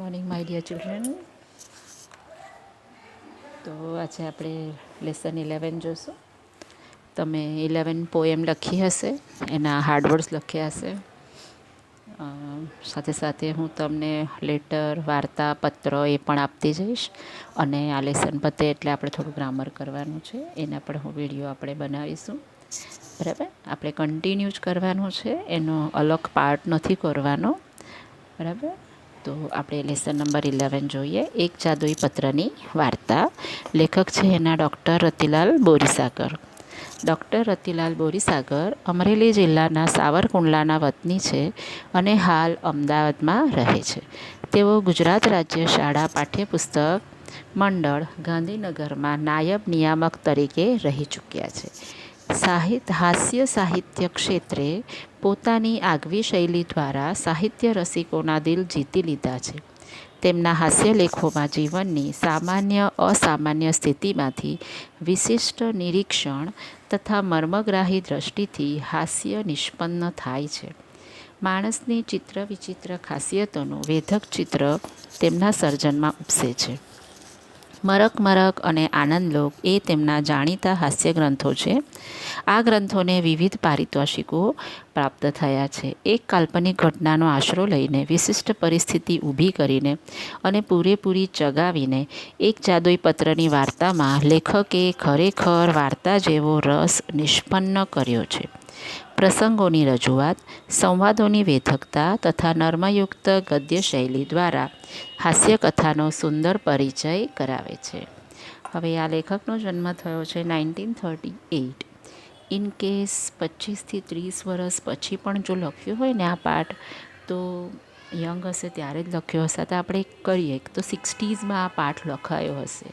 Morning my dear children. તો આજે આપણે લેસન 11 જોઈશું. તમે 11 પોએમ લખી હશે, એના હાર્ડવર્ડ્સ લખ્યા હશે. સાથે સાથે હું તમને લેટર, વાર્તા, પત્ર એ પણ આપતી જઈશ. અને આ લેસન પતે એટલે આપણે થોડું ગ્રામર કરવાનું છે, એના પણ વિડીયો આપણે બનાવીશું. બરાબર, આપણે કન્ટિન્યુ જ કરવાનું છે, એનો અલગ પાર્ટ નથી કરવાનો. બરાબર, તો આપણે લેસન નંબર 11 જોઈએ. એક જાદુઈ પત્રની વાર્તા. લેખક છે એના ડૉક્ટર રતિલાલ બોરીસાગર. ડૉક્ટર રતિલાલ બોરીસાગર અમરેલી જિલ્લાના સાવરકુંડલાના વતની છે અને હાલ અમદાવાદમાં રહે છે. તેઓ ગુજરાત રાજ્ય શાળા પાઠ્યપુસ્તક મંડળ ગાંધીનગરમાં નાયબ નિયામક તરીકે રહી ચૂક્યા છે. હાસ્ય સાહિત્ય ક્ષેત્રે પોતાની આગવી શૈલી દ્વારા સાહિત્ય રસિકોના દિલ જીતી લીધા છે. તેમના હાસ્યલેખોમાં જીવનની સામાન્ય અસામાન્ય સ્થિતિમાંથી વિશિષ્ટ નિરીક્ષણ તથા મર્મગ્રાહી દ્રષ્ટિથી હાસ્ય નિષ્પન્ન થાય છે. માણસની ચિત્ર વિચિત્ર ખાસિયતોનું વેધક ચિત્ર તેમના સર્જનમાં ઉપસે છે. મરક મરક અને આનંદલોક એ તેમના જાણીતા હાસ્ય ગ્રંથો છે. આ ગ્રંથોને વિવિધ પારિતોષિકો પ્રાપ્ત થયા છે. એક કાલ્પનિક ઘટનાનો આશરો લઈને વિશિષ્ટ પરિસ્થિતિ ઊભી કરીને અને પૂરેપૂરી ચગાવીને એક જાદુઈ પત્રની વાર્તામાં લેખકે ખરેખર વાર્તા જેવો રસ નિષ્પન્ન કર્યો છે. પ્રસંગોની રજૂઆત, સંવાદોની વેધકતા તથા નર્મયુક્ત ગદ્ય શૈલી દ્વારા હાસ્યકથાનો સુંદર પરિચય કરાવે છે. હવે આ લેખકનો જન્મ થયો છે 1938. ઇન કેસ 25થી 30 વર્ષ પછી પણ જો લખ્યું હોય ને આ પાઠ, તો યંગ હશે ત્યારે જ લખ્યો હશે. તો આપણે કરીએ તો 60sમાં આ પાઠ લખાયો હશે.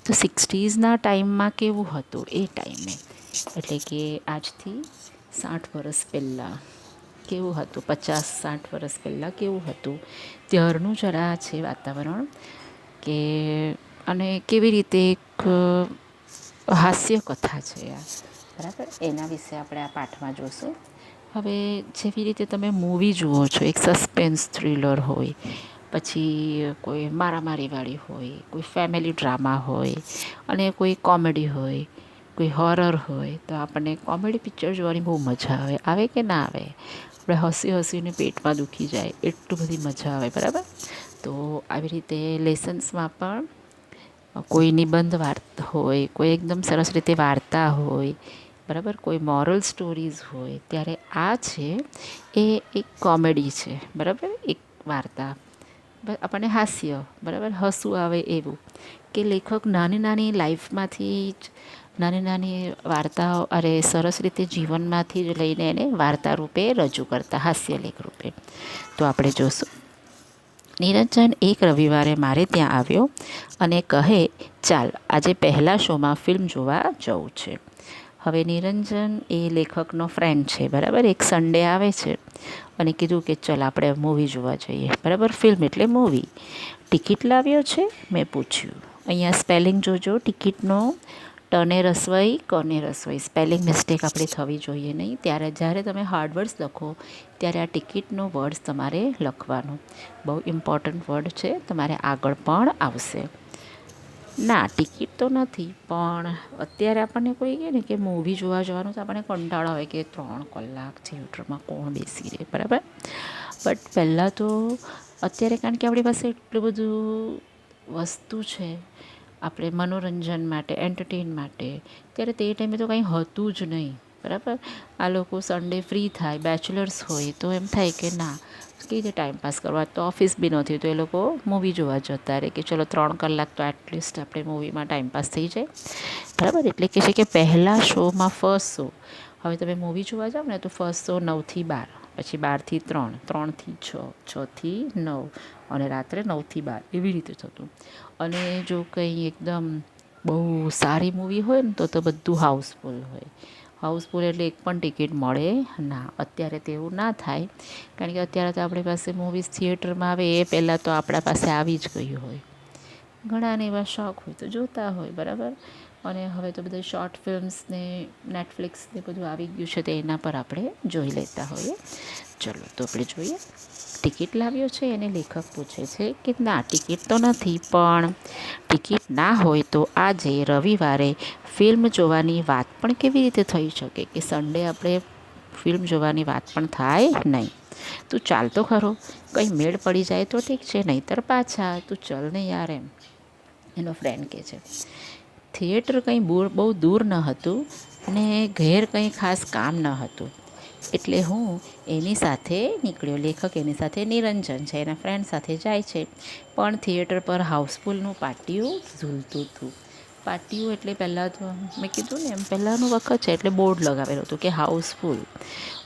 તો 60sના ટાઈમમાં કેવું હતું એ ટાઈમે, એટલે કે આજથી 60 વર્ષ પહેલાં કેવું હતું, 50-60 વર્ષ પહેલાં કેવું હતું, ત્યારનું જરા છે વાતાવરણ કે અને કેવી રીતે એક હાસ્ય કથા છે આ. બરાબર, એના વિશે આપણે આ પાઠમાં જોશું. હવે જેવી રીતે તમે મૂવી જુઓ છો, એક સસ્પેન્સ થ્રિલર હોય, પછી કોઈ મારામારીવાળી હોય, કોઈ ફેમિલી ડ્રામા હોય અને કોઈ કોમેડી હોય, કોઈ હોરર હોય, તો આપણને કોમેડી પિક્ચર જોવાની બહુ મજા આવે. આવે કે ના આવે? આપણે હસી હસીને પેટમાં દુખી જાય, એટલું બધી મજા આવે. બરાબર, તો આવી રીતે લેસન્સમાં પણ કોઈ નિબંધ વાર્તા હોય, કોઈ એકદમ સરસ રીતે વાર્તા હોય, બરાબર, કોઈ મોરલ સ્ટોરીઝ હોય, ત્યારે આ છે એ એક કોમેડી છે. બરાબર, એક વાર્તા આપણને હાસ્ય, બરાબર, હસવું આવે એવું કે લેખક નાની નાની લાઈફમાંથી જ નાની નાની વાર્તાઓ સરસ રીતે જીવનમાંથી જ લઈને એને વાર્તા રૂપે રજૂ કરતા, હાસ્યલેખ રૂપે. તો આપણે જોશું. નિરંજન એક રવિવારે મારે ત્યાં આવ્યો અને કહે, ચાલ આજે પહેલા શોમાં ફિલ્મ જોવા જવું છે. હવે નિરંજન એ લેખકનો ફ્રેન્ડ છે. બરાબર, એક સન્ડે આવે છે અને કીધું કે ચાલ આપણે મૂવી જોવા જઈએ. બરાબર, ફિલ્મ એટલે મૂવી. ટિકિટ લાવ્યો છે? મેં પૂછ્યું. અહીંયા સ્પેલિંગ જોજો ટિકિટનો. ટને રસવાઈ, કને રસવાઈ, સ્પેલિંગ મિસ્ટેક આપણી થવી જોઈએ નહીં. જ્યારે તમે હાર્ડવર્ડ્સ લખો ત્યારે આ ટિકિટનો વર્ડ્સ તમારે લખવાનો. બહુ ઇમ્પોર્ટન્ટ વર્ડ છે, તમારે આગળ પણ આવશે. ના, ટિકિટ તો નથી, પણ અત્યારે આપણને કોઈ કહે ને કે મૂવી જોવા જવાનું, તો આપણને કંટાળો આવે કે 3 કલાક થિયેટરમાં કોણ બેસી રહે. બરાબર, બટ પહેલાં તો અત્યારે કારણ કે આપણી પાસે એટલું બધું વસ્તુ છે આપણે મનોરંજન માટે, એન્ટરટેન માટે, ત્યારે તે ટાઈમે તો કંઈ હતું જ નહીં. બરાબર, આ લોકો સન્ડે ફ્રી થાય, બેચલર્સ હોય, તો એમ થાય કે ના કેવી રીતે ટાઈમપાસ કરવા, તો ઓફિસ બી નથી, તો એ લોકો મૂવી જોવા જતા રહે કે ચલો 3 કલાક તો એટલીસ્ટ આપણે મૂવીમાં ટાઈમપાસ થઈ જાય. બરાબર, એટલે કે છે કે પહેલાં શોમાં ફર્સ્ટ શો, હવે તમે મૂવી જોવા જાઓ ને તો ફર્સ્ટ શો 9થી 12, પછી 12થી 3, 3થી 6, 6થી 9 અને રાત્રે 9થી 12, એવી રીતે થતું. અને જો કંઈ એકદમ બહુ સારી મૂવી હોય ને તો બધું હાઉસફુલ હોય. હાઉસફુલ એટલે એક પણ ટિકિટ મળે ના. અત્યારે તો એવું ના થાય, કારણ કે અત્યારે તો આપણી પાસે મૂવીઝ થિયેટરમાં આવે એ પહેલાં તો આપણા પાસે આવી જ ગયું હોય. ઘણાને એવા શોખ હોય તો જોતા હોય. બરાબર, અને હવે તો બધા શોર્ટ ફિલ્મ્સ ને નેટફ્લિક્સ ને બધું આવી ગયું છે, તો એના પર આપણે જોઈ લેતા હોઈએ. ચલો તો આપણે જોઈએ. ટિકિટ લાવ્યો છે એને લેખક પૂછે છે કે ના, ટિકિટ તો નથી, પણ ટિકિટ ના હોય તો આજે રવિવારે ફિલ્મ જોવાની વાત પણ કેવી રીતે થઈ શકે, કે સન્ડે આપણે ફિલ્મ જોવાની વાત પણ થાય નહીં. તું ચાલ તો ખરો, કંઈ મેળ પડી જાય તો ઠીક છે, નહીંતર પાછા તું ચલ ને યાર, એમ એનો ફ્રેન્ડ કહે છે. થિયેટર કંઈ બહુ દૂર ન હતું ને ઘેર કંઈ ખાસ કામ ન હતું, એટલે હું એની સાથે નીકળ્યો. લેખક એની સાથે નિરંજન છે, એના ફ્રેન્ડ સાથે જાય છે. પણ થિયેટર પર હાઉસફુલનું પાટિયું ઝૂલતું હતું. પાટિયું એટલે પહેલાં તો મેં કીધું ને એમ, પહેલાંનું વખત છે એટલે બોર્ડ લગાવેલું હતું કે હાઉસફુલ.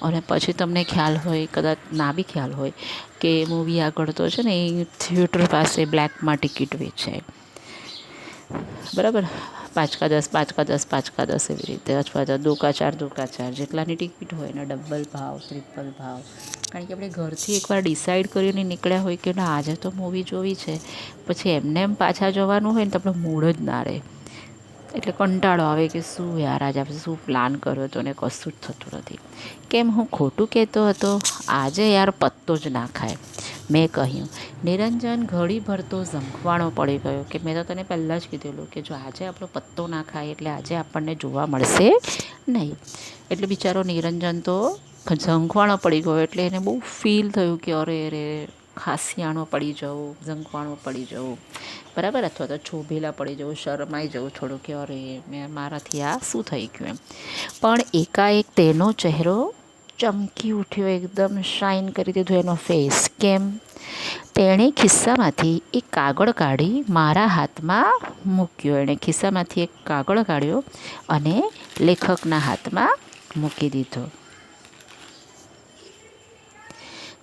અને પછી તમને ખ્યાલ હોય, કદાચ ના બી ખ્યાલ હોય, કે મૂવી આગળ તો છે ને એ થિયેટર પાસે બ્લેકમાં ટિકિટ વેચાય, બરાબર. 5 का 10, 5 का 10, 5 का 10 એવી રીતે, અથવા તો 2 का 4, 2 का 4, જેટલાની ટિકિટ હોય એના ડબલ ભાવ, ટ્રિપલ ભાવ. કારણ કે આપણે ઘરથી એકવાર ડિસાઈડ કરીને નીકળ્યા હોય કે ના આજે તો મૂવી જોવી છે, પછી એમને એમ પાછા જવાનું હોય ને તો આપણો મૂડ જ ના રહે, એટલે કંટાળો આવે કે શું યાર આજે આપણે શું પ્લાન કર્યો હતો ને કશું જ થતું નથી. કેમ હું ખોટું કહેતો હતો? આજે યાર પત્તો જ ના ખાય. મેં કહ્યું. નિરંજન ઘડીભર તો ઝંખવાણો પડી ગયો કે મેં તો તને પહેલાં જ કીધેલું કે જો આજે આપણો પત્તો ના ખાય એટલે આજે આપણને જોવા મળશે નહીં. એટલે બિચારો નિરંજન તો ઝંખવાણો પડી ગયો, એટલે એને બહુ ફીલ થયું કે અરે અરે ખાસિયાણો પડી જવું, ઝંખવાણો પડી જવું, બરાબર, અથવા તો છોભેલા પડી જવું, શરમાઈ જવું થોડું કે અરે મારાથી આ શું થઈ ગયું એમ. પણ એકાએક તેનો ચહેરો ચમકી ઉઠ્યો, એકદમ શાઇન કરી દીધું એનો ફેસ. કેમ? તેણે ખિસ્સામાંથી એક કાગળ કાઢી મારા હાથમાં મૂક્યો. એણે ખિસ્સામાંથી એક કાગળ કાઢ્યો અને લેખકના હાથમાં મૂકી દીધો.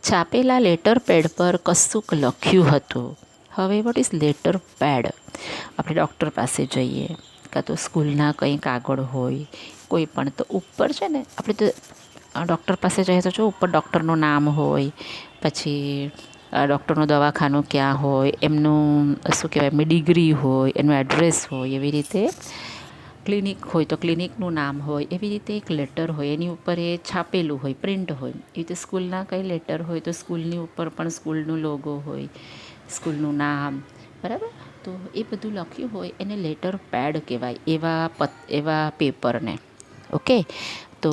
છાપેલા લેટર પેડ પર કશુંક લખ્યું હતું. હવે વોટ ઇઝ લેટર પેડ? આપણે ડૉક્ટર પાસે જઈએ, કાં તો સ્કૂલના કંઈ કાગળ હોય કોઈ પણ, તો ઉપર છે ને આપણે તો ડૉક્ટર પાસે જઈએ તો જો ઉપર ડૉક્ટરનું નામ હોય, પછી ડૉક્ટરનું દવાખાનું ક્યાં હોય, એમનું શું કહેવાય, એમની ડિગ્રી હોય, એનું એડ્રેસ હોય, એવી રીતે ક્લિનિક હોય તો ક્લિનિકનું નામ હોય, એવી રીતે એક લેટર હોય, એની ઉપર એ છાપેલું હોય, પ્રિન્ટ હોય. એવી રીતે સ્કૂલના કંઈ લેટર હોય તો સ્કૂલની ઉપર પણ સ્કૂલનું લોગો હોય, સ્કૂલનું નામ, બરાબર. તો એ બધું લખ્યું હોય એને લેટર પેડ કહેવાય, એવા પેપરને. ઓકે, તો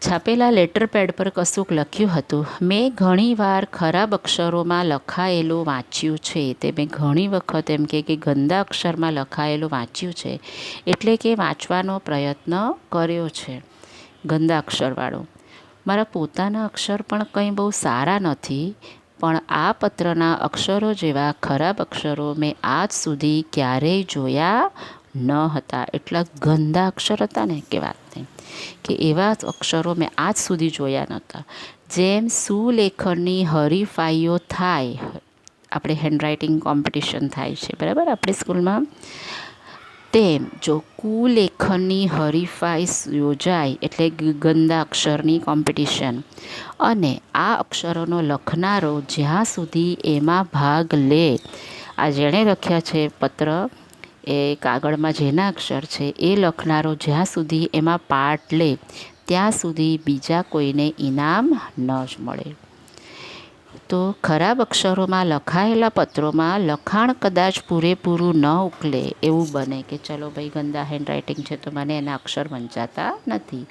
છાપેલા લેટર પેડ પર કશુંક લખ્યું હતું. મેં ઘણીવાર ખરાબ અક્ષરોમાં લખાયેલું વાંચ્યું છે. તે મેં ઘણી વખત એમ કે ગંદા અક્ષરમાં લખાયેલું વાંચ્યું છે, એટલે કે વાંચવાનો પ્રયત્ન કર્યો છે ગંદા અક્ષરવાળું. મારા પોતાના અક્ષર પણ કંઈ બહુ સારા નથી, પણ આ પત્રના અક્ષરો જેવા ખરાબ અક્ષરો મેં આજ સુધી ક્યારેય જોયા ન હતા. એટલા ગંદા અક્ષર હતા ને કે વાત નહીં, કે એવા અક્ષરો મેં આજ સુધી જોયા નહોતા. જેમ સુલેખનની હરીફાઈઓ થાય, આપણે હેન્ડરાઇટિંગ કોમ્પિટિશન થાય છે, બરાબર, આપણી સ્કૂલમાં, તેમ જો કુલેખનની હરીફાઈ યોજાય, એટલે ગંદા અક્ષરની કોમ્પિટિશન, અને આ અક્ષરોનો લખનારો જ્યાં સુધી એમાં ભાગ લે, આ જેણે લખ્યા છે પત્ર, એ કાગળમાં જેના અક્ષર છે એ લખનારો જ્યાં સુધી એમાં પાર્ટ લે ત્યાં સુધી બીજા કોઈને ઇનામ ન જ મળે. તો ખરાબ અક્ષરોમાં લખાયેલા પત્રોમાં લખાણ કદાચ પૂરેપૂરું ન ઉકલે એવું બને કે ચલો ભાઈ ગંદા હેન્ડરાઇટિંગ છે તો મને એના અક્ષર વંચાતા નથી.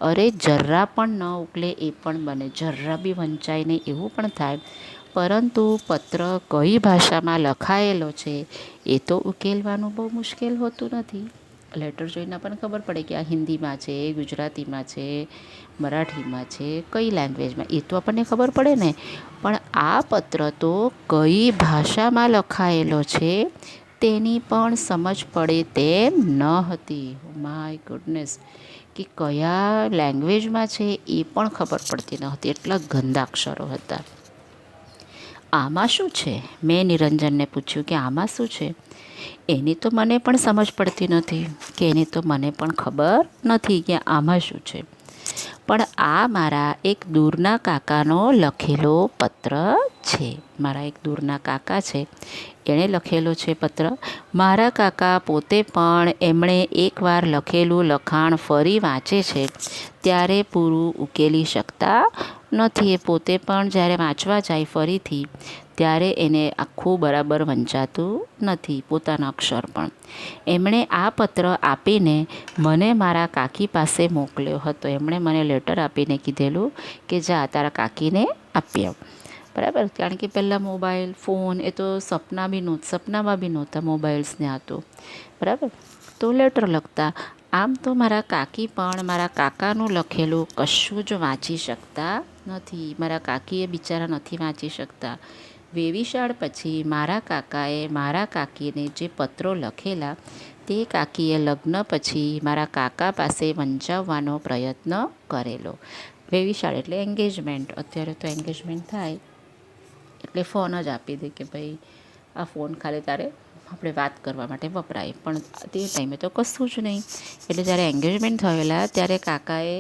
અરે જર્રા પણ ન ઉકલે એ પણ બને, જર્રા બી વંચાય નહીં એવું પણ થાય. પરંતુ પત્ર કઈ ભાષામાં લખાયેલો છે એ તો ઉકેલવાનું બહુ મુશ્કેલ હોતું નથી. લેટર જોઈને પણ ખબર પડે કે આ હિન્દીમાં છે, ગુજરાતીમાં છે, મરાઠીમાં છે, કઈ લેંગ્વેજમાં, એ તો આપણને ખબર પડે ને. પણ આ પત્ર તો કઈ ભાષામાં લખાયેલો છે તેની પણ સમજ પડે તેમ ન હતી. માય ગુડનેસ, કે કયા લેંગ્વેજમાં છે એ પણ ખબર પડતી ન હતી, એટલા ગંદા અક્ષરો હતા. આમાં શું છે? મેં નિરંજનને પૂછ્યું કે આમાં શું છે? એની તો મને પણ સમજ પડતી નથી, કે એની તો મને પણ ખબર નથી કે આમાં શું છે. પણ આ મારા એક દૂરના કાકાનો લખેલો પત્ર છે. મારા એક દૂરના કાકા છે, એણે લખેલો છે પત્ર. મારા કાકા પોતે પણ એમણે એકવાર લખેલું લખાણ ફરી વાંચે છે ત્યારે પૂરું ઉકેલી શકતા નથી. એ પોતે પણ જ્યારે વાંચવા જાય ફરીથી ત્યારે એને આખું બરાબર વંચાતું નથી, પોતાના અક્ષર પણ. એમણે આ પત્ર આપીને મને મારા કાકી પાસે મોકલ્યો હતો. એમણે મને લેટર આપીને કીધેલું કે જા તારા કાકીને આપી આવ. બરાબર, કારણ કે પહેલાં મોબાઈલ ફોન એ તો સપનામાં બી નહોતા મોબાઈલ્સને આ તો. બરાબર, તો લેટર લખતા. આમ તો મારા કાકી પણ મારા કાકાનું લખેલું કશું જ વાંચી શકતા નથી. મારા કાકીએ બિચારા નથી વાંચી શકતા. વેવિશાળ પછી મારા કાકાએ મારા કાકીને જે પત્રો લખેલા તે કાકીએ લગ્ન પછી મારા કાકા પાસે વંચાવવાનો પ્રયત્ન કરેલો. વેવિશાળ એટલે એન્ગેજમેન્ટ. અત્યારે તો એન્ગેજમેન્ટ થાય એટલે ફોન જ આપી દે કે ભાઈ આ ફોન ખાલી તારે આપણે વાત કરવા માટે વપરાય, પણ તે ટાઈમે તો કશું જ નહીં. એટલે જ્યારે એન્ગેજમેન્ટ થયેલા ત્યારે કાકાએ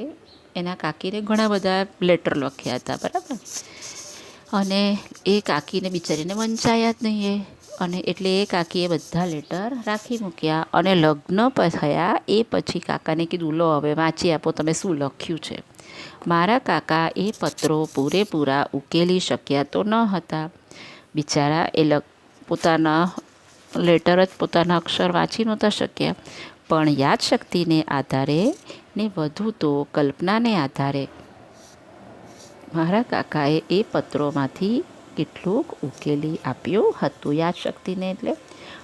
એના કાકીને ઘણા બધા લેટર લખ્યા હતા. બરાબર, અને એ કાકીને બિચારીને વંચાયા જ નહીં અને એટલે એ કાકીએ બધા લેટર રાખી મૂક્યા. અને લગ્ન થયા એ પછી કાકાને કીધું લો હવે વાંચી આપો તમે શું લખ્યું છે. મારા કાકા એ પત્રો પૂરેપૂરા ઉકેલી શક્યા તો ન હતા. બિચારા એ પોતાના લેટર જ પોતાના અક્ષર વાંચી નહોતા શક્યા, પણ યાદશક્તિને આધારે ને વધુ તો કલ્પનાને આધારે મારા કાકાએ એ પત્રોમાંથી કેટલુંક ઉકેલી આપ્યું હતું. યાદશક્તિને એટલે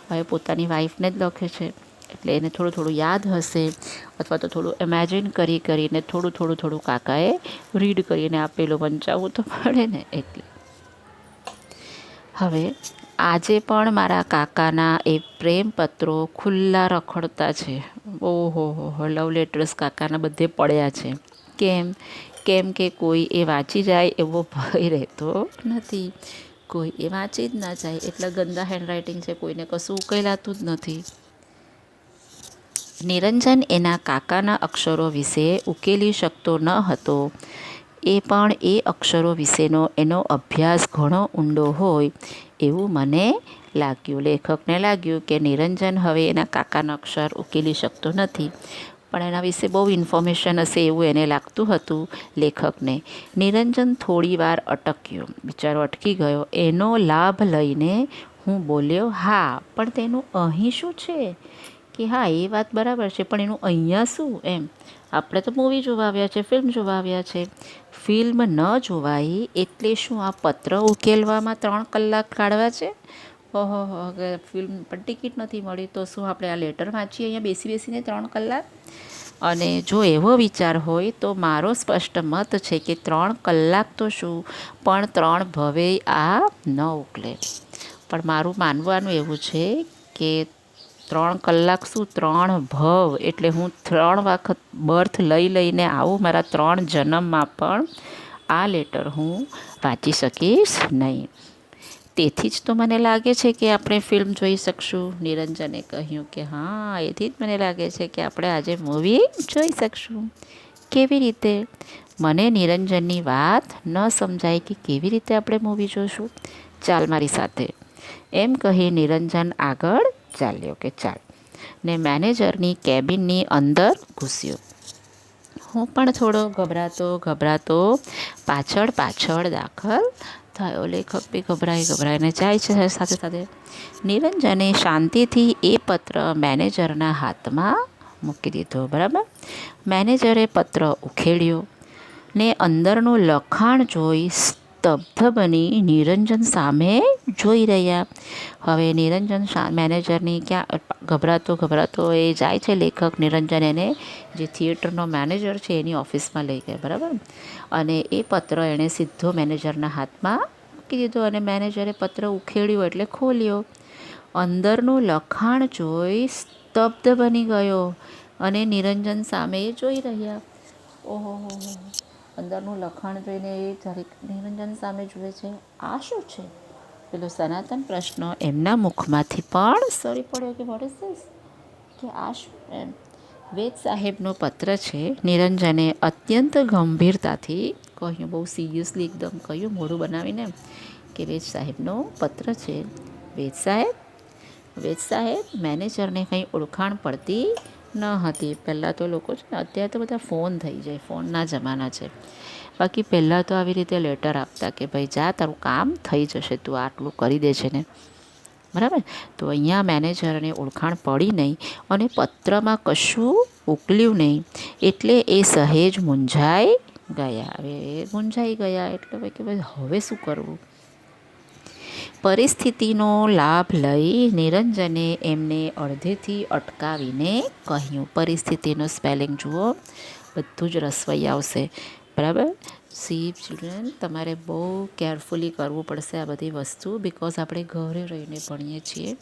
હવે પોતાની વાઈફને જ લખે છે એટલે એને થોડું થોડું યાદ હશે, અથવા તો થોડું ઇમેજિન કરીને થોડું કાકાએ રીડ કરીને આપેલું. વંચાવવું તો પડે ને એટલે. હવે આજે પણ મારા કાકાના એ પ્રેમ પત્રો ખુલ્લા રખડતા છે. ઓહો લવ લેટર્સ કાકાના બધે પડ્યા છે. કેમ કે કોઈ એ વાંચી જાય એવો ભય રહેતો નથી. કોઈ એ વાંચી જ ના જાય. એટલા ગંદા હેન્ડરાઇટિંગ છે, કોઈને કશું ઉકેલાતું જ નથી. નિરંજન એના કાકાના અક્ષરો વિશે ઉકેલી શકતો ન હતો. એ પણ એ અક્ષરો વિશેનો એનો અભ્યાસ ઘણો ઊંડો હોય એવું મને લાગ્યું. લેખકને લાગ્યું કે નિરંજન હવે એના કાકાના અક્ષર ઉકેલી શકતો નથી, પણ એના વિશે બહુ ઇન્ફોર્મેશન હશે એવું એને લાગતું હતું લેખકને. નિરંજન થોડી વાર અટક્યો, બિચારો અટકી ગયો. એનો લાભ લઈને હું બોલ્યો હા પણ તેનું અહીં શું છે? કે હા એ વાત બરાબર છે, પણ એનું અહીંયા શું એમ. આપણે તો મૂવી જોવા આવ્યા છે, ફિલ્મ જોવા આવ્યા છે. ફિલ્મ ન જોવાય એટલે શું આ પત્ર ઉકેલવામાં 3 કલાક કાઢવા છે? ઓહો, ફિલ્મ પણ ટિકિટ નથી મળી તો શું આપણે આ લેટર વાંચીએ અહીંયા બેસીને 3 કલાક? અને જો એવો વિચાર હોય તો મારો સ્પષ્ટ મત છે કે 3 કલાક તો શું પણ 3 ભવે આ ન ઉકલે. પણ મારું માનવાનું એવું છે કે 3 કલાક શું 3 ભવ એટલે હું 3 વખત બર્થ લઈને આવું મારા 3 જન્મમાં પણ આ લેટર હું વાંચી શકીશ નહીં. તેથી જ તો મને લાગે છે કે આપણે ફિલ્મ જોઈ શકશું. નિરંજને કહ્યું કે હા એથી જ મને લાગે છે કે આપણે આજે મૂવી જોઈ શકશું. કેવી રીતે? મને નિરંજનની વાત ન સમજાય કે કેવી રીતે આપણે મૂવી જોઈશું. ચાલ મારી સાથે, એમ કહી નિરંજન આગળ ચાલ્યો કે ચાલ, ને મેનેજરની કેબિનની અંદર ઘૂસ્યો. હું પણ થોડો ગભરાતો પાછળ દાખલ થયો. લેખક બી ગભરાઈને જાય છે સાથે. નિરંજને શાંતિથી એ પત્ર મેનેજરના હાથમાં મૂકી દીધો. બરાબર, મેનેજરે પત્ર ઉખેડ્યો ને અંદરનું લખાણ જોઈ સ્તબ્ધ બની નિરંજન સામે જોઈ રહ્યા. હવે નિરંજન મેનેજરની ક્યાં ગભરાતો એ જાય છે લેખક. નિરંજન એને જે થિયેટરનો મેનેજર છે એની ઓફિસમાં લઈ ગયા. બરાબર, અને એ પત્ર એણે સીધો મેનેજરના હાથમાં મૂકી દીધો. અને મેનેજરે પત્ર ઉખેડ્યો એટલે ખોલ્યો. અંદરનું લખાણ જોઈ સ્તબ્ધ બની ગયો અને નિરંજન સામે જોઈ રહ્યા. ઓહો, અંદરનું લખાણ જોઈને એ નિરંજન સામે જુએ છે. આ શું છે? પેલો સનાતન પ્રશ્ન એમના મુખમાંથી પણ સરી પડ્યો કે વોટ ઇઝ ધીસ, કે આ શું એમ. વેદ સાહેબનો પત્ર છે. નિરંજને અત્યંત ગંભીરતાથી કહ્યું, બહુ સિરિયસલી એકદમ કહ્યું મોઢું બનાવીને, કે કે વેદ સાહેબનો પત્ર છે. વેદ સાહેબ મેનેજરને કંઈ ઓળખાણ પડતી ન હતી. પહેલાં તો લોકો છે ને, અત્યારે તો બધા ફોન થઈ જાય, ફોનના જમાના છે. બાકી પહેલાં તો આવી રીતે લેટર આપતા કે ભાઈ જા, તારું કામ થઈ જશે, તું આટલું કરી દે છે ને, બરાબર. તો અહીંયા મેનેજરને ઓળખાણ પડી નહીં અને પત્રમાં કશું ઉકલ્યું નહીં, એટલે એ સહેજ મૂંઝાઈ ગયા. હવે મૂંઝાઈ ગયા એટલે કે ભાઈ હવે શું કરવું. પરિસ્થિતિનો લાભ લઈ નિરંજને એમને અડધેથી અટકાવીને કહ્યું. પરિસ્થિતિનો સ્પેલિંગ જુઓ, બધું જ રસવાઈ આવશે, બરાબર. સી ચિલ્ડ્રન, તમારે બહુ કેરફુલી કરવું પડશે આ બધી વસ્તુ, બિકોઝ આપણે ઘરે રહીને ભણીએ છીએ.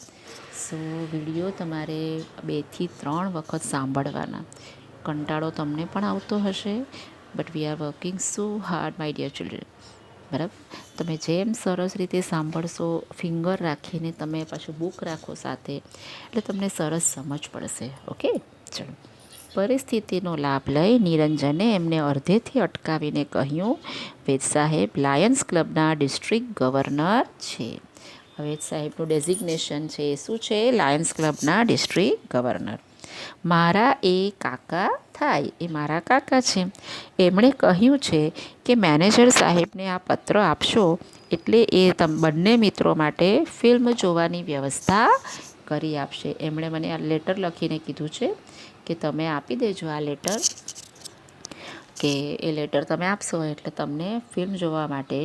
સો વિડીયો તમારે 2 થી 3 વખત સાંભળવાના. કંટાળો તમને પણ આવતો હશે, but we are working so hard my dear children, બરાબર. તમે જેમ સરસ રીતે સાંભળશો, ફિંગર રાખીને તમે પાછું બુક રાખો સાથે, એટલે તમને સરસ સમજ પડશે. ઓકે, ચલો. પરિસ્થિતિનો લાભ લઈ નિરંજને એમને અડધેથી અટકાવીને કહ્યું, વેદ સાહેબ લાયન્સ ક્લબના ડિસ્ટ્રિક્ટ ગવર્નર છે. વેદ સાહેબનું ડેઝિગ્નેશન છે શું છે? લાયન્સ ક્લબના ડિસ્ટ્રિક્ટ ગવર્નર. મારા એ કાકા થાય, એ મારા કાકા છે. એમણે કહ્યું છે કે મેનેજર સાહેબને આ પત્ર આપશો એટલે એ બંને મિત્રો માટે ફિલ્મ જોવાની વ્યવસ્થા કરી આપશે. એમણે મને આ લેટર લખીને કીધું છે કે તમે આપી દેજો આ લેટર, કે એ લેટર તમે આપશો એટલે તમને ફિલ્મ જોવા માટે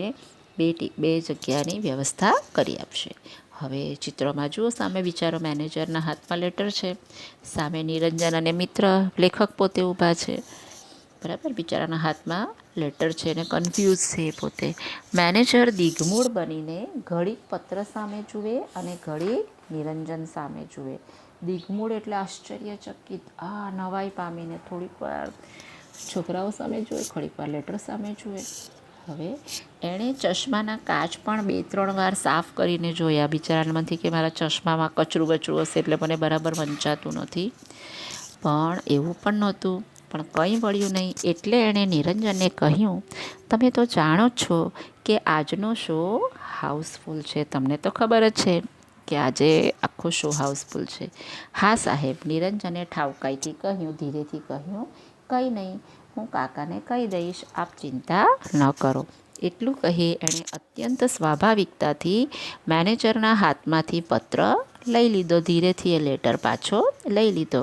બે જગ્યાની વ્યવસ્થા કરી આપશે. હવે ચિત્રમાં જુઓ, સામે વિચારો મેનેજરના હાથમાં લેટર છે, સામે નિરંજન અને મિત્ર લેખક પોતે ઊભા છે, બરાબર. બિચારાના હાથમાં લેટર છે અને કન્ફ્યુઝ છે પોતે. મેનેજર દિગ્મૂળ બનીને ઘડીક પત્ર સામે જુએ અને ઘડીક નિરંજન સામે જુએ. દિગ્મૂળ એટલે આશ્ચર્યચકિત, નવાઈ પામીને થોડીક વાર છોકરાઓ સામે જુએ, થોડીક વાર લેટર સામે જુએ. હવે એણે ચશ્માના કાચ પણ 2-3 વાર સાફ કરીને જોયા. બિચારામાંથી કે મારા ચશ્મામાં કચરું હશે એટલે મને બરાબર વંચાતું નથી, પણ એવું પણ નહોતું. પણ કંઈ વળ્યું નહીં, એટલે એણે નિરંજનને કહ્યું, તમે તો જાણો જ છો કે આજનો શો હાઉસફુલ છે. તમને તો ખબર જ છે કે આજે આખો શો હાઉસફુલ છે. હા સાહેબ, નિરંજને ઠાવકાઈથી કહ્યું, ધીરેથી કહ્યું, કંઈ નહીં, હું કાકાને કહી દઈશ, આપ ચિંતા ન કરો. એટલું કહી એણે અત્યંત સ્વાભાવિકતાથી મેનેજરના હાથમાંથી પત્ર લઈ લીધો. ધીરેથી એ લેટર પાછો લઈ લીધો.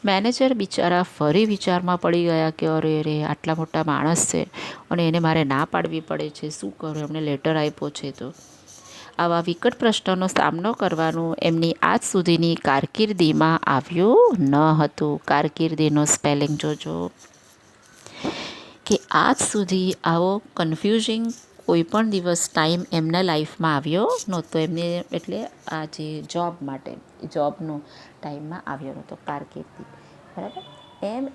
મેનેજર બિચારા ફરી વિચારમાં પડી ગયા કે અરે રે, આટલા મોટા માણસ છે અને એને મારે ના પાડવી પડે છે, શું કરું, એમને લેટર આપ્યો છે તો. આવા વિકટ પ્રશ્નનો સામનો કરવાનું એમની આજ સુધીની કારકિર્દીમાં આવ્યું ન હતું. કારકિર્દીનો સ્પેલિંગ જોજો, કે આજ સુધી આવો કન્ફ્યુઝિંગ કોઈ પણ દિવસ ટાઈમ એમના લાઈફમાં આવ્યો નહોતો. એમને એટલે આ જે જોબ માટે, જોબનો ટાઈમમાં આવ્યો નહોતો, કારકિર્દી, બરાબર.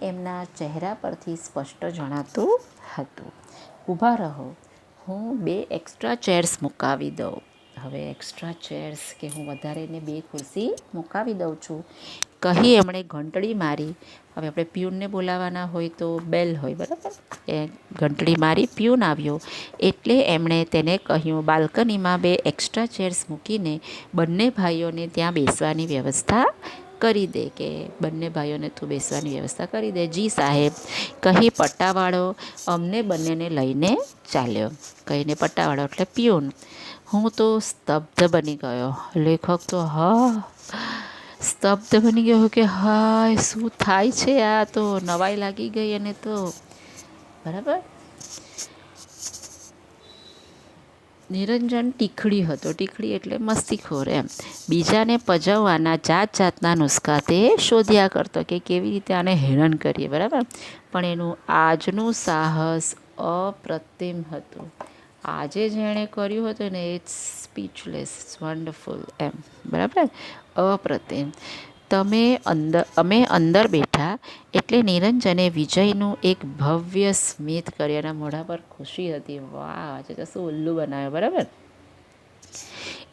એમના ચહેરા પરથી સ્પષ્ટ જણાતું હતું. ઊભા રહો, હું 2 એક્સ્ટ્રા ચેર્સ મુકાવી દઉં. હવે એક્સ્ટ્રા ચેર્સ કે હું વધારેને 2 ખુરશી મુકાવી દઉં છું, કહી એમણે ઘંટડી મારી. હવે આપણે પ્યુનને બોલાવવાના હોય તો બેલ હોય, બરાબર. એ ઘંટડી મારી, પ્યુન આવ્યો એટલે એમણે તેને કહ્યું, બાલ્કનીમાં 2 એક્સ્ટ્રા ચેર્સ મૂકીને બંને ભાઈઓને ત્યાં બેસવાની વ્યવસ્થા કરી દે, કે બંને ભાઈઓને તું બેસવાની વ્યવસ્થા કરી દે. જી સાહેબ, કહી પટ્ટાવાળો અમને બંનેને લઈને ચાલ્યો. કહીને પટ્ટાવાળો એટલે પ્યુન. હું તો સ્તબ્ધ બની ગયો. લેખક તો સ્તબ્ધ બની ગયો કે હાય શું થાય છે, આ તો નવાઈ લાગી ગઈ એને તો, બરાબર. નિરંજન ટીખડી હતો. ટીખડી એટલે મસ્તીખોર એમ. બીજાને પજવવાના જાતના નુસ્ખા તે શોધ્યા કરતો કે કેવી રીતે આને હેરાન કરીએ, બરાબર. પણ એનું આજનું સાહસ અપ્રતિમ હતું. આજે જેણે કર્યું હતું ને, ઇટ્સ સ્પીચલેસ, વન્ડરફુલ એમ, બરાબર, અપ્રતિમ. અમે અંદર બેઠા એટલે નિરંજને વિજયનું એક ભવ્ય સ્મિત કર્યું. એના મોઢા પર ખુશી હતી. વાહ, આજે તો શું ઉલ્લુ બનાવ્યો, બરાબર.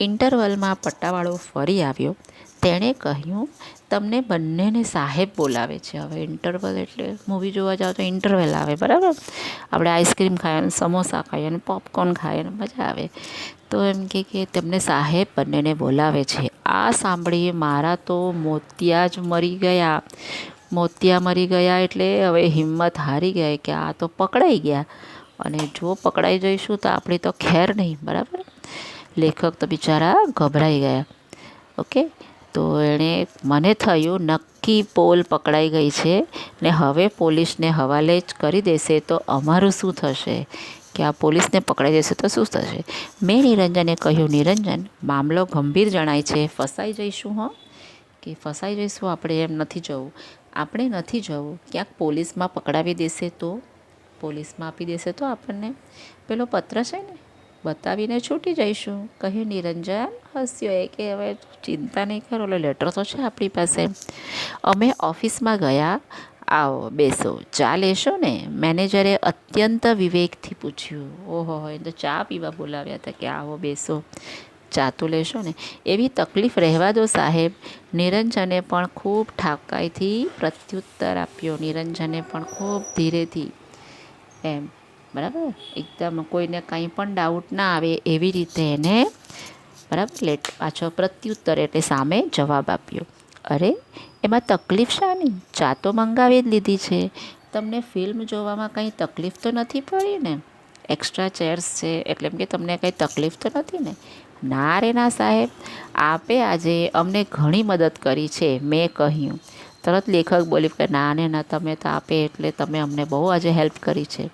ઇન્ટરવલમાં પટ્ટાવાળો ફરી આવ્યો. તેણે કહ્યું, તમને બંનેને સાહેબ બોલાવે છે. હવે ઇન્ટરવલ એટલે મૂવી જોવા જાઓ તો ઇન્ટરવલ આવે, બરાબર. આપણે આઈસ્ક્રીમ ખાઈએ અને સમોસા ખાઈએ અને પોપકોર્ન ખાઈએ અને મજા આવે. તો એમ કે તેમને સાહેબ બંનેને બોલાવે છે. આ સાંભળી મારા તો મોતિયા જ મરી ગયા. મોતિયા મરી ગયા એટલે હવે હિંમત હારી ગઈ કે આ તો પકડાઈ ગયા, અને જો પકડાઈ જઈશું તો આપણી તો ખેર નહીં, બરાબર. લેખક તો બિચારા ગભરાઈ ગયા. ઓકે, તો એણે મને થયું નક્કી પોલ પકડાઈ ગઈ છે ને હવે પોલીસને હવાલે જ કરી દેશે તો અમારું શું થશે, કે આ પોલીસને પકડાઈ દેશે તો શું થશે. મેં નિરંજને કહ્યું, નિરંજન, મામલો ગંભીર જણાય છે, ફસાઈ જઈશું. કે ફસાઈ જઈશું આપણે, એમ નથી જવું, આપણે નથી જવું. ક્યાંક પોલીસમાં પકડાવી દેશે તો, પોલીસમાં આપી દેશે તો આપણને પેલો પત્ર છે ને બતાવીને છૂટી જઈશું, કહ્યું નિરંજન. હસ્યો એ કે હવે ચિંતા નહીં કરો, એટલે લેટર તો છે આપણી પાસે. અમે ઓફિસમાં ગયા. આવો બેસો, ચા લેશો ને, મેનેજરે અત્યંત વિવેકથી પૂછ્યું. ઓહો, એ તો ચા પીવા બોલાવ્યા હતા કે આવો બેસો, ચા તો લેશો ને. એવી તકલીફ રહેવા દો સાહેબ. નિરંજને પણ ખૂબ ઠાકાઈથી પ્રત્યુત્તર આપ્યો. નિરંજને પણ ખૂબ ધીરેથી, એમ, બરાબર, એકદમ કોઈને કંઈ પણ ડાઉટ ના આવે એવી રીતે એને, બરાબર, પાછો પ્રત્યુત્તર એટલે સામે જવાબ આપ્યો. અરે એમાં તકલીફ શાની, ચા તો મંગાવી જ લીધી છે. તમને ફિલ્મ જોવામાં કંઈ તકલીફ તો નથી પડી ને? એક્સ્ટ્રા ચેર્સ છે એટલે એમ કે તમને કંઈ તકલીફ તો નથી ને? ના રે ના સાહેબ, આપે આજે અમને ઘણી મદદ કરી છે, મેં કહ્યું. તરત લેખક બોલી કે ના ને ના, તમે તો આપે એટલે તમે અમને બહુ આજે હેલ્પ કરી છે.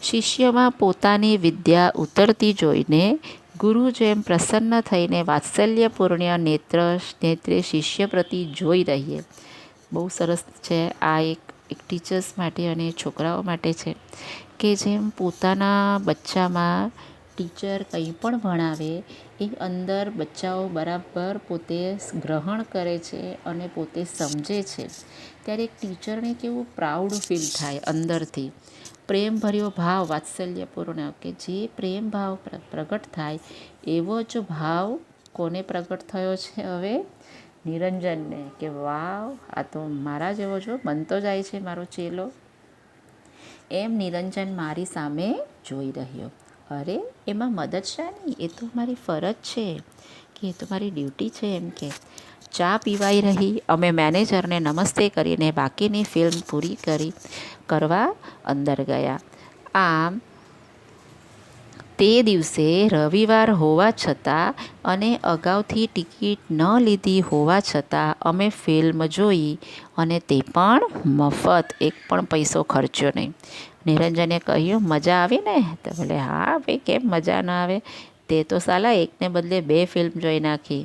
શિષ્યમાં પોતાની વિદ્યા ઉતરતી જોઈને ગુરુ જેમ પ્રસન્ન થઈને વાત્સલ્યપૂર્ણ નેત્રે શિષ્ય પ્રતિ જોઈ રહીએ. બહુ સરસ છે આ, એક ટીચર્સ માટે અને છોકરાઓ માટે છે કે જેમ પોતાના બચ્ચામાં ટીચર કંઈ પણ ભણાવે એ અંદર બચ્ચાઓ બરાબર પોતે ગ્રહણ કરે છે અને પોતે સમજે છે. ત્યારે એક ટીચરને કેવું પ્રાઉડ ફીલ થાય અંદરથી, પ્રેમભર્યો ભાવ, વાત્સલ્યપૂર્ણ, કે જે પ્રેમ ભાવ પ્રગટ થાય એવો જ ભાવ કોને પ્રગટ થયો છે હવે? નિરંજનને, કે વાવ, આ તો મારા જેવો જો બનતો જાય છે મારો ચેલો. એમ નિરંજન મારી સામે જોઈ રહ્યો. અરે એમાં મદદ શાની, એ તો મારી ફરજ છે, કે એ તો મારી ડ્યુટી છે. એમ કે ચા પીવાઈ રહી. અમે મેનેજરને નમસ્તે કરીને બાકીની ફિલ્મ પૂરી કરવા અંદર ગયા. આમ તે દિવસે રવિવાર હોવા છતાં અને અગાઉથી ટિકિટ ન લીધી હોવા છતાં અમે ફિલ્મ જોઈ, અને તે પણ મફત, એક પણ પૈસો ખર્ચ્યો નહીં. નિરંજને કહ્યું, મજા આવી ને? તો બોલે, હા ભાઈ, કેમ મજા ના આવે, તે તો સાલા એકને બદલે 2 ફિલ્મ જોઈ નાખી.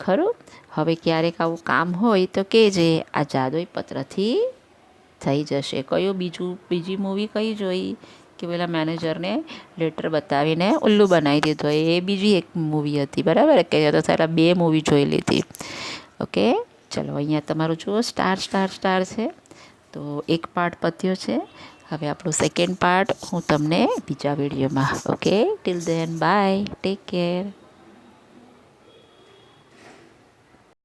ખરું, હવે ક્યારેક આવું કામ હોય તો કહેજે, આ જાદુઈ પત્રથી થઈ જશે. કયું બીજી મૂવી કઈ જોઈ કે પેલા મેનેજરને લેટર બતાવીને ઉલ્લુ બનાવી દીધો, એ બીજી એક મૂવી હતી, બરાબર, કે તો સાલા 2 મૂવી જોઈ લીધી. ઓકે, ચલો અહીંયા તમારું જુઓ સ્ટાર સ્ટાર સ્ટાર છે. તો એક પાર્ટ પત્યો છે. હવે આપણું સેકન્ડ પાર્ટ હું તમને બીજા વિડીયોમાં. Okay, till then by, take care.